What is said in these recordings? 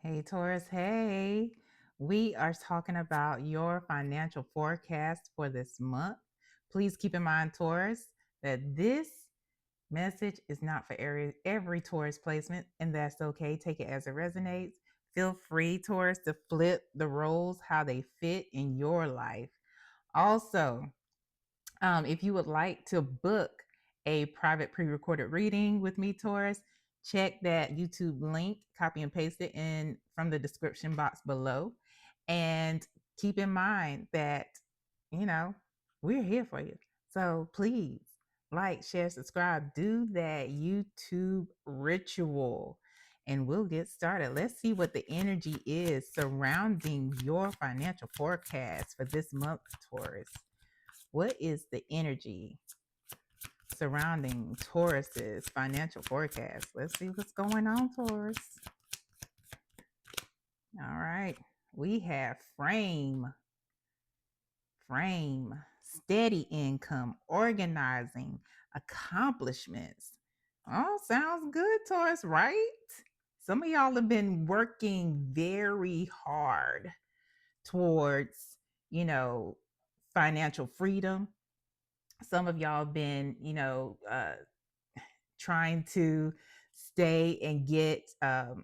Hey, Taurus. Hey, we are talking about your financial forecast for this month. Please keep in mind, Taurus, that this message is not for every Taurus placement, and that's okay. Take it as it resonates. Feel free, Taurus, to flip the roles how they fit in your life. Also, if you would like to book a private pre-recorded reading with me, Taurus, check that YouTube link, copy and paste it in from the description box below. And keep in mind that, you know, we're here for you. So please like, share, subscribe, do that YouTube ritual. And we'll get started. Let's see what the energy is surrounding your financial forecast for this month, Taurus. What is the energy surrounding Taurus's financial forecast? Let's see what's going on, Taurus. All right. We have frame, steady income, organizing, accomplishments. Oh, sounds good, Taurus, right? Some of y'all have been working very hard towards, you know, financial freedom. Some of y'all have been, trying to stay and get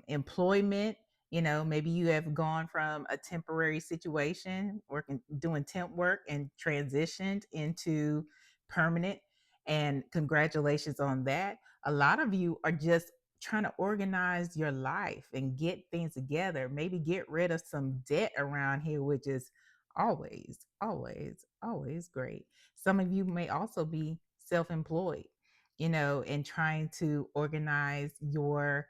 employment. Maybe you have gone from a temporary situation, working, doing temp work, and transitioned into permanent. And congratulations on that. A lot of you are just trying to organize your life and get things together, maybe get rid of some debt around here, which is always great. Some of you may also be self-employed, and trying to organize your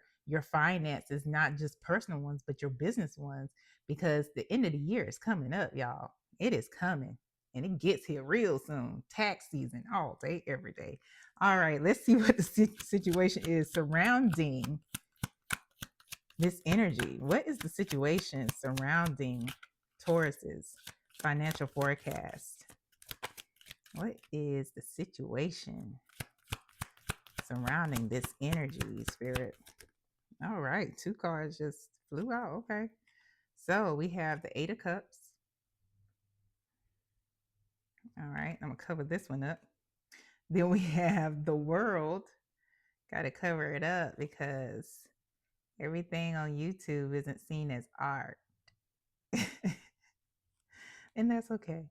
finances, not just personal ones, but your business ones, because the end of the year is coming up, y'all. It is coming, and it gets here real soon. Tax season, all day, every day. All right, let's see what the situation is surrounding this energy. What is the situation surrounding Taurus's financial forecast? What is the situation surrounding this energy, Spirit? All right, two cards just flew out. Okay. So we have the Eight of Cups. All right, I'm going to cover this one up. Then we have the World. Got to cover it up because everything on YouTube isn't seen as art. And that's okay.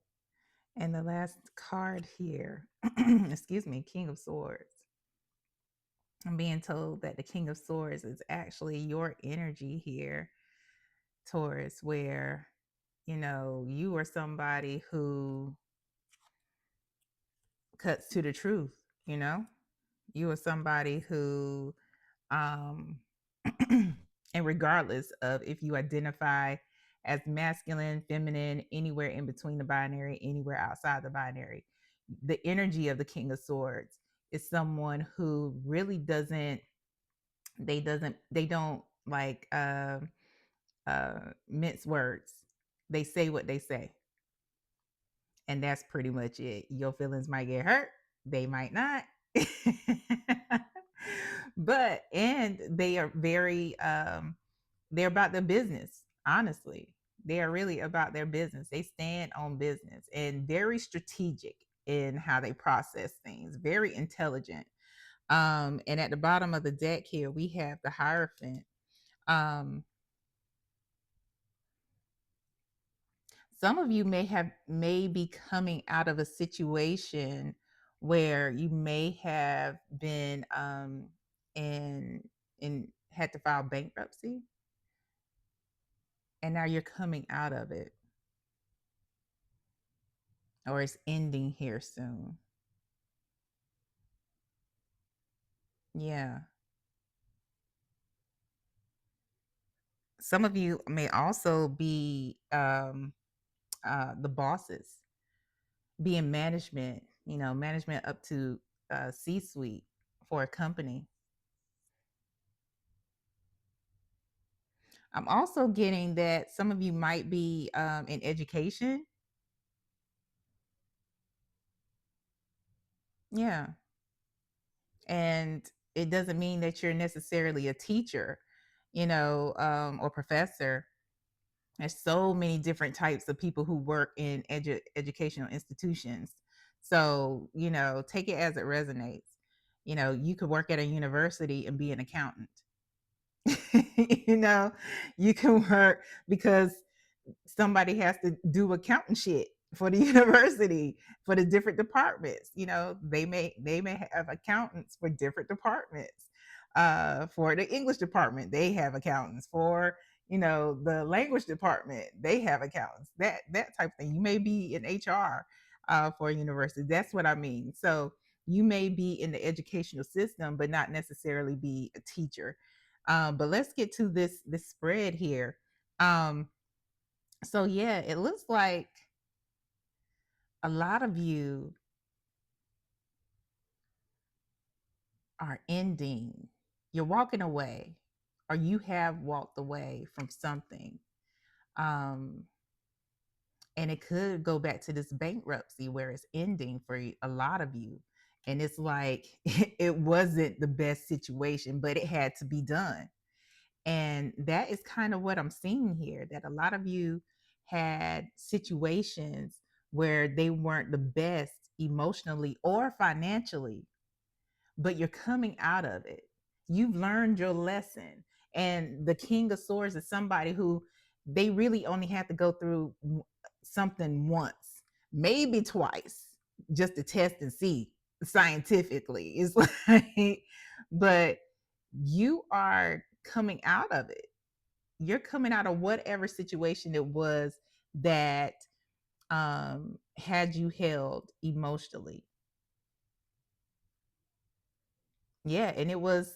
And the last card here, excuse me, King of Swords. I'm being told that the King of Swords is actually your energy here, Taurus, where, you are somebody who cuts to the truth. You are somebody who, and regardless of if you identify as masculine, feminine, anywhere in between the binary, anywhere outside the binary, the energy of the King of Swords is someone who really they don't like mince words. They say what they say, and that's pretty much it. Your feelings might get hurt, they might not. But and they are very they're about their business. Honestly, they are really about their business. They stand on business and very strategic in how they process things, very intelligent. And at the bottom of the deck here we have the Hierophant. um some of you may be coming out of a situation where you may have been in had to file bankruptcy, and now you're coming out of it, or it's ending here soon. Yeah. Some of you may also be the bosses, be in management, management up to C-suite for a company. I'm also getting that some of you might be in education. Yeah. And it doesn't mean that you're necessarily a teacher. or professor. There's so many different types of people who work in educational institutions. So, take it as it resonates. You could work at a university and be an accountant. you know, you can work because somebody has to do accountant shit for the university, for the different departments. They may have accountants for different departments. For the English department, they have accountants. For the language department, they have accountants. That type of thing. You may be in HR for a university. That's what I mean. So you may be in the educational system, but not necessarily be a teacher. But let's get to this spread here. So yeah, it looks like a lot of you are ending. You're walking away, or you have walked away from something. Um, and it could go back to this bankruptcy where it's ending for a lot of you. And it's like it wasn't the best situation, but it had to be done. And that is kind of what I'm seeing here, that a lot of you had situations where they weren't the best emotionally or financially, but you're coming out of it. You've learned your lesson. And the King of Swords is somebody who they really only had to go through something once, maybe twice, just to test and see scientifically. It's like, but you are coming out of it. You're coming out of whatever situation it was that had you held emotionally. Yeah, and it was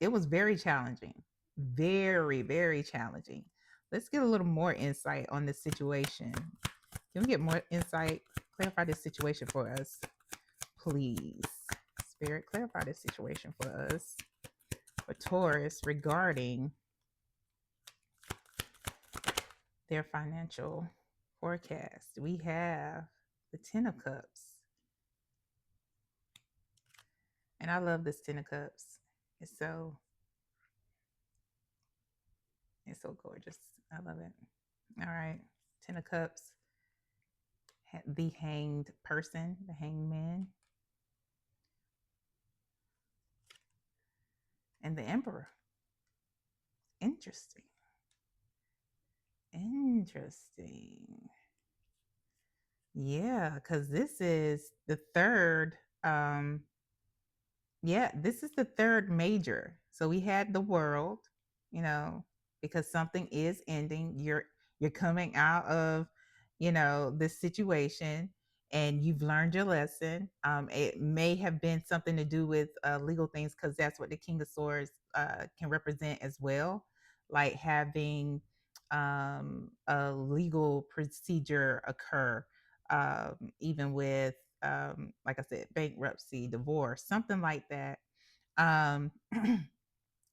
very challenging. Very, very challenging. Let's get a little more insight on this situation. Can we get more insight? Clarify this situation for us, please. Spirit, clarify this situation for us. For Taurus regarding their financial forecast. We have the Ten of Cups. And I love this Ten of Cups. It's so gorgeous. I love it. All right. Ten of Cups. The hanged person, the hanged man. And the Emperor. Interesting. Interesting. Yeah, because this is the third this is the third major. So we had the world, you know, because something is ending. You're coming out of, this situation, and you've learned your lesson. It may have been something to do with legal things, because that's what the King of Swords can represent as well, like having a legal procedure occur, even with like I said, bankruptcy, divorce, something like that. Um,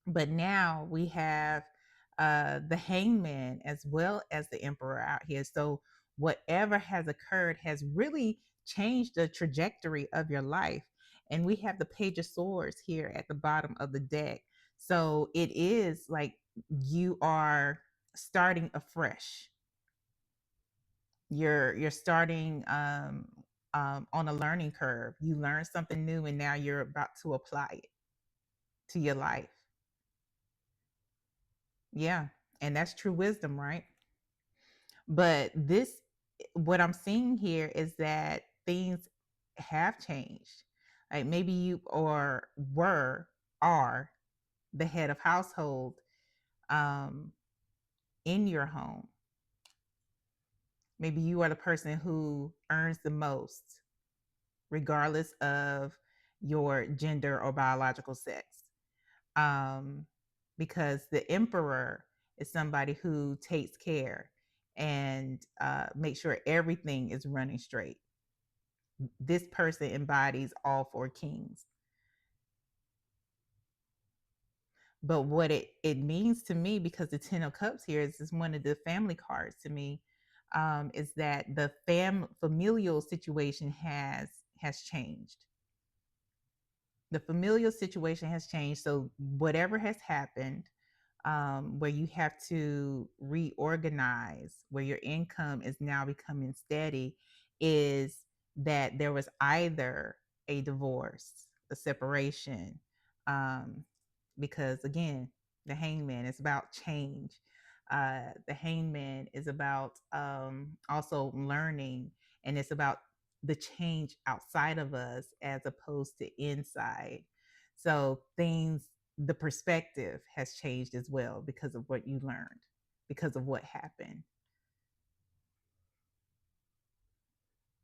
but now we have the hangman as well as the emperor out here. So whatever has occurred has really changed the trajectory of your life. And we have the page of swords here at the bottom of the deck. So it is like you are starting afresh. You're starting on a learning curve. You learn something new, and now you're about to apply it to your life. Yeah, and that's true wisdom, right? But what I'm seeing here is that things have changed. Like maybe you are the head of household um, in your home. Maybe you are the person who earns the most, regardless of your gender or biological sex. Um, because the emperor is somebody who takes care and makes sure everything is running straight. This person embodies all four kings. But what it means to me, because the Ten of Cups here is one of the family cards to me, is that the familial situation has changed. The familial situation has changed. So whatever has happened, where you have to reorganize, where your income is now becoming steady, is that there was either a divorce, a separation, um, because again, the hangman is about change. The hangman is about also learning, and it's about the change outside of us as opposed to inside. So things, the perspective has changed as well because of what you learned, because of what happened.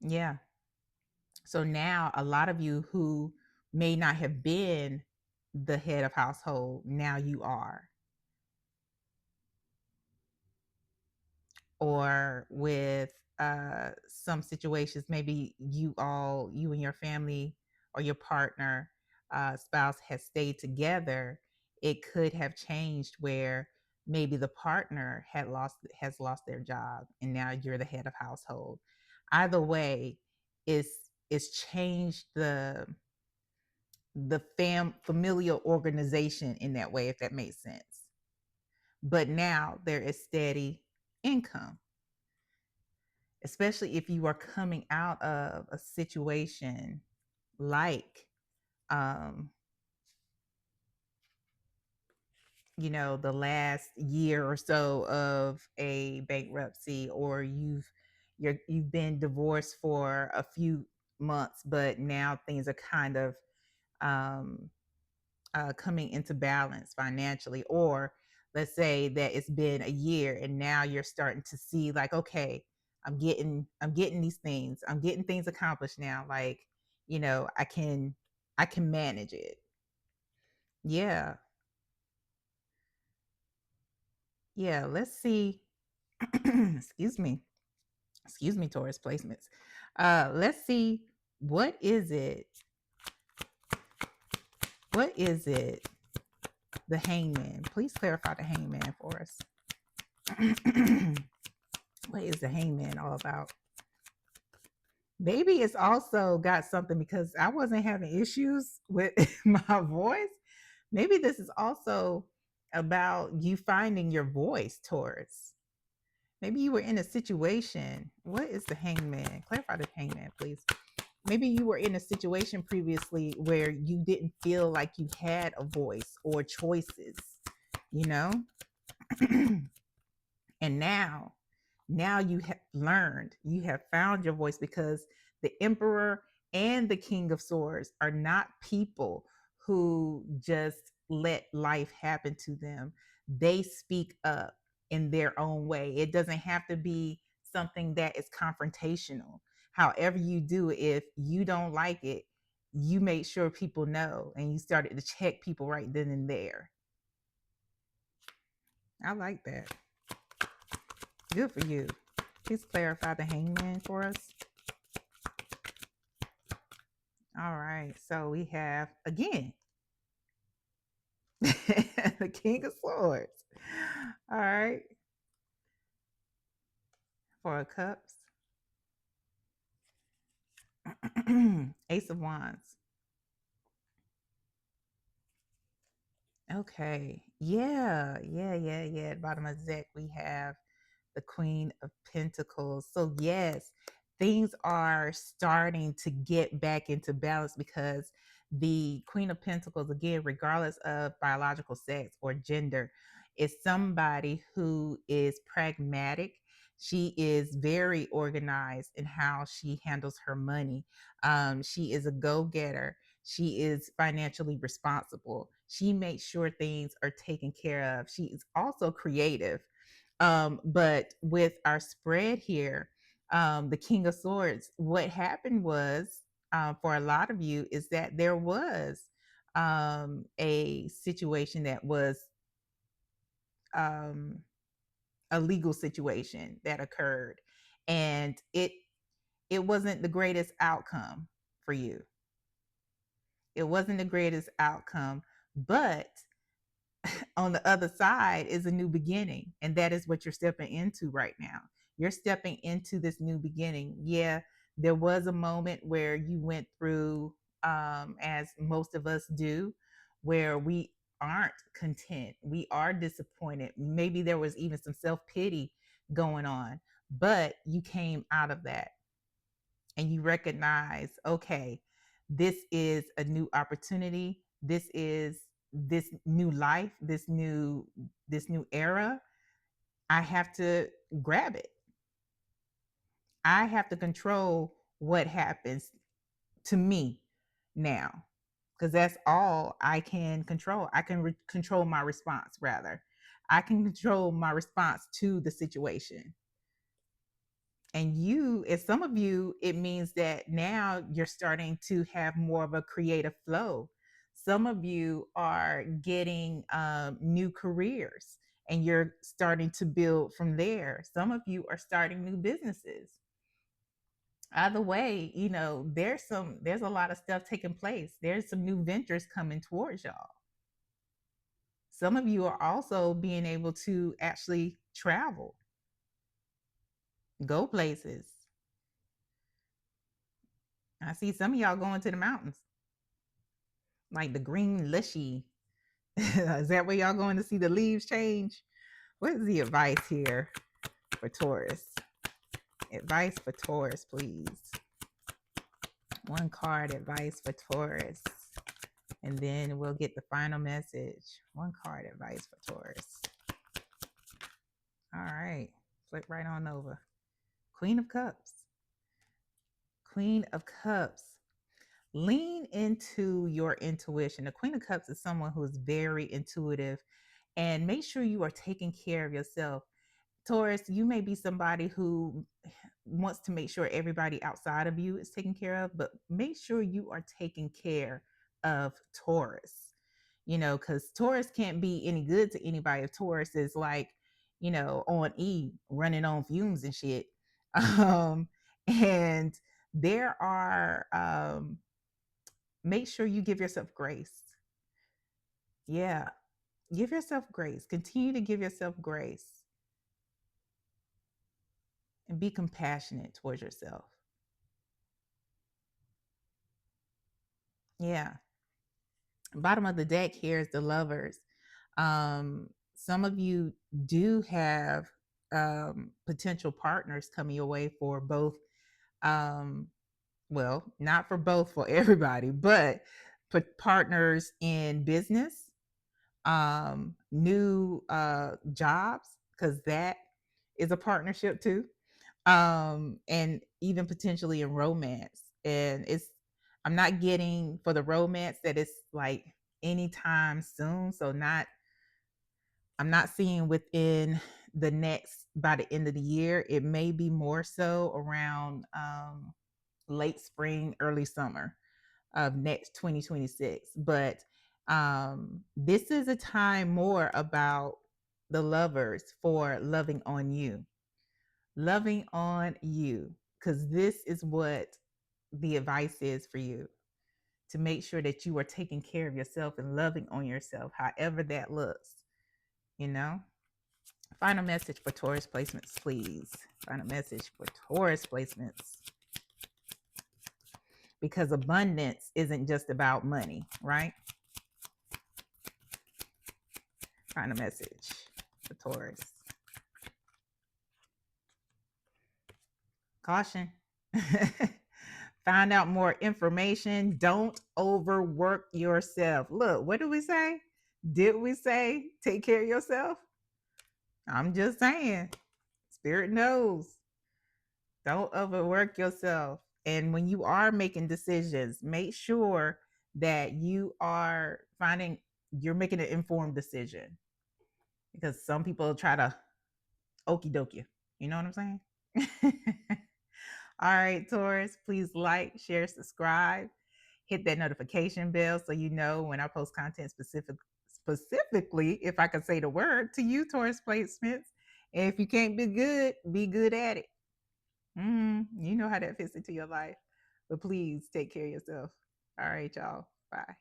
Yeah. So now a lot of you who may not have been the head of household, now you are. Or with some situations, maybe you and your family or your partner, spouse has stayed together. It could have changed where maybe the partner has lost their job and now you're the head of household. Either way, it's changed the familial organization in that way, if that makes sense. But now there is steady income, especially if you are coming out of a situation like um the last year or so of a bankruptcy, or you've been divorced for a few months, but now things are kind of um coming into balance financially. Or let's say that it's been a year and now you're starting to see, like, okay, I'm getting these things, I'm getting things accomplished now, like, I can manage it. Yeah. Yeah, let's see. Excuse me, Taurus placements. Let's see, what is it what is it, the hangman? Please clarify the hangman for us. What is the hangman all about? Maybe it's also got something, because I wasn't having issues with my voice. Maybe this is also about you finding your voice, Taurus. Maybe you were in a situation. What is the hangman? Clarify the hangman, please. Maybe you were in a situation previously where you didn't feel like you had a voice or choices, you know? And now you have learned, you have found your voice, because the emperor and the king of swords are not people who just let life happen to them. They speak up in their own way. It doesn't have to be something that is confrontational. However you do, if you don't like it, you make sure people know, and you started to check people right then and there. I like that. Good for you. Please clarify the hangman for us. All right. So we have, again, the King of Swords. All right. Four of Cups. Ace of Wands. Okay. Yeah. Yeah. Yeah. Yeah. At the bottom of the deck, we have the Queen of Pentacles. So, yes, things are starting to get back into balance, because the Queen of Pentacles, again, regardless of biological sex or gender, is somebody who is pragmatic. She is very organized in how she handles her money. She is a go getter. She is financially responsible. She makes sure things are taken care of. She is also creative. But with our spread here, the King of Swords, what happened was, for a lot of you, is that there was a situation that was um, a legal situation that occurred, and it wasn't the greatest outcome for you. It wasn't the greatest outcome, but on the other side is a new beginning, and that is what you're stepping into right now. You're stepping into this new beginning. Yeah, there was a moment where you went through, as most of us do, where we aren't content. We are disappointed. Maybe there was even some self-pity going on, but you came out of that and you recognize, okay, this is a new opportunity. This is this new life, this new era. I have to grab it. I have to control what happens to me now, because that's all I can control. I can control my response, rather. I can control my response to the situation. And some of you, it means that now you're starting to have more of a creative flow. Some of you are getting new careers and you're starting to build from there. Some of you are starting new businesses. Either way, there's a lot of stuff taking place. There's some new ventures coming towards y'all. Some of you are also being able to actually travel, go places. I see some of y'all going to the mountains, like the green lushy. Is that where y'all going to see the leaves change? What is the advice here for Taurus? Advice for Taurus, please. One card advice for Taurus. And then we'll get the final message. One card advice for Taurus. All right. Flip right on over. Queen of Cups. Queen of Cups. Lean into your intuition. The Queen of Cups is someone who is very intuitive, and make sure you are taking care of yourself. Taurus, you may be somebody who wants to make sure everybody outside of you is taken care of, but make sure you are taking care of Taurus. Because Taurus can't be any good to anybody if Taurus is like, on E, running on fumes and shit. And there are, make sure you give yourself grace. Yeah, give yourself grace. Continue to give yourself grace and be compassionate towards yourself. Yeah. Bottom of the deck here is the Lovers. Some of you do have potential partners coming your way for both. Well, not for both, for everybody, but partners in business, new jobs, because that is a partnership too, and even potentially in romance. And I'm not getting for the romance that it's like anytime soon. So I'm not seeing within the next, by the end of the year. It may be more so around late spring, early summer of next 2026. But this is a time more about the Lovers for loving on you, because this is what the advice is for you, to make sure that you are taking care of yourself and loving on yourself, however that looks. Final message for Taurus placements, please. Final message for Taurus placements. Because abundance isn't just about money, right? Final message for Taurus. Caution. Find out more information. Don't overwork yourself. Look, what did we say? Did we say take care of yourself? I'm just saying. Spirit knows. Don't overwork yourself. And when you are making decisions, make sure that you're making an informed decision. Because some people try to okie dokie. You know what I'm saying? All right, Taurus, please like, share, subscribe, hit that notification bell so you know when I post content specifically, if I could say the word to you, Taurus placements. And if you can't be good at it. You know how that fits into your life. But please take care of yourself. All right, y'all. Bye.